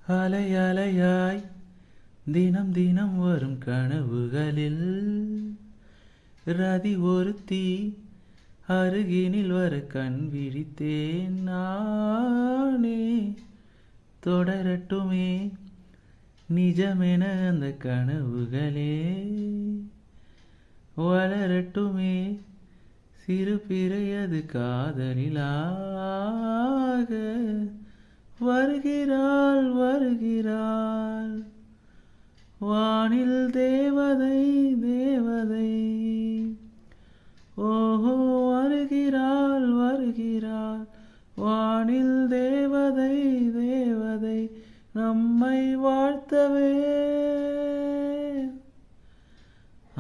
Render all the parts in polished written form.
அலை அலையாய் தினம் தினம் வரும் கனவுகளில் ரதி ஒருத்தி அருகினில் வர கண் விழித்தேன் நானே. தொடரட்டுமே நிஜமென அந்த கனவுகளே, வளரட்டுமே சிறு பிறையது காதலிலாக. வருகிறாள் வருகிறாள் வானில் தேவதை தேவதை. ஓஹோ வருகிறாள் வருகிறாள் வானில் தேவதை தேவதை, நம்மை வாழ்த்தவே.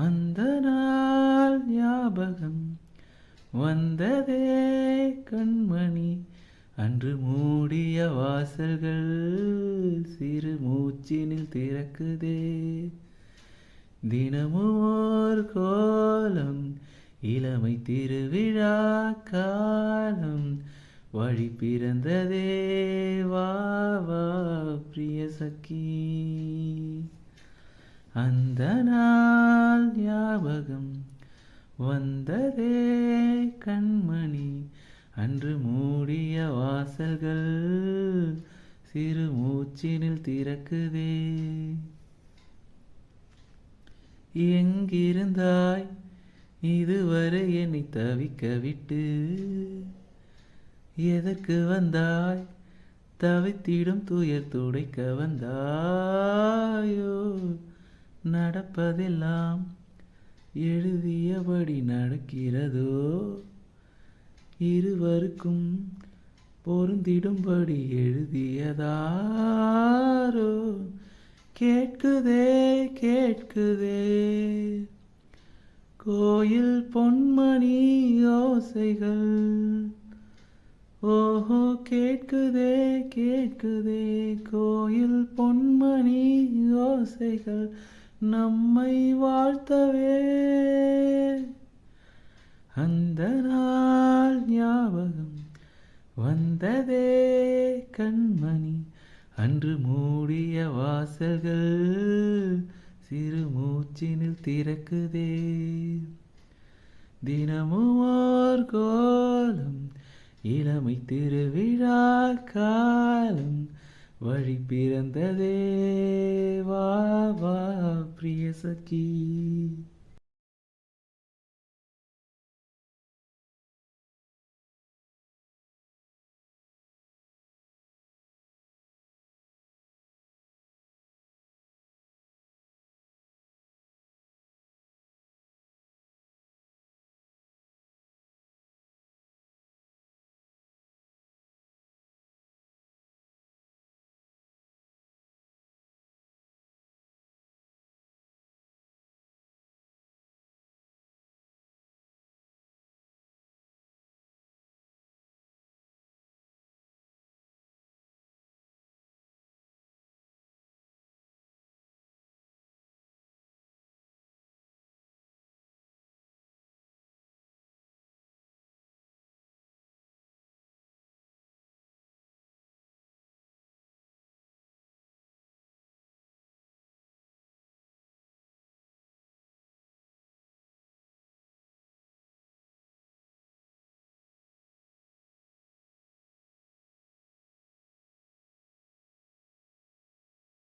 அந்த நாள் ஞாபகம் வந்ததே கண்மணி, அன்று மூடிய வாசல்கள் சிறு மூச்சினில் திறக்குதே. தினமும் ஓர் கோலம் இளமை திருவிழா காலம், வழி பிறந்ததே வா வா பிரிய சகி. அந்த நாள் ஞாபகம் வந்ததே கண்மணி, அன்று மூடிய வாசல்கள் சிறு மூச்சினில் திறக்குதே. எங்கிருந்தாய் இதுவரை என்னை தவிக்க விட்டு, எதற்கு வந்தாய் தவித்திடும் துயர் துடைக்க வந்தாயோ. நடப்பதெல்லாம் எழுதியபடி நடக்கிறதோ, இருவருக்கும் பொருந்திடும்படி எழுதியதாரோ. கேட்குதே கேட்குதே கோயில் பொன்மணி யோசைகள். ஓஹோ கேட்குதே கேட்குதே கோயில் பொன்மணி யோசைகள், நம்மை வாழ்த்தவே. அந்த நாள் ஞாபகம் வந்ததே கண்மணி, அன்று மூடிய வாசல்கள் சிறு மூச்சினில் திறக்குதே. தினமும் ஓர் கோலம் இளமை திருவிழா காலம், வழி பிறந்ததே வா வா பிரிய சகி.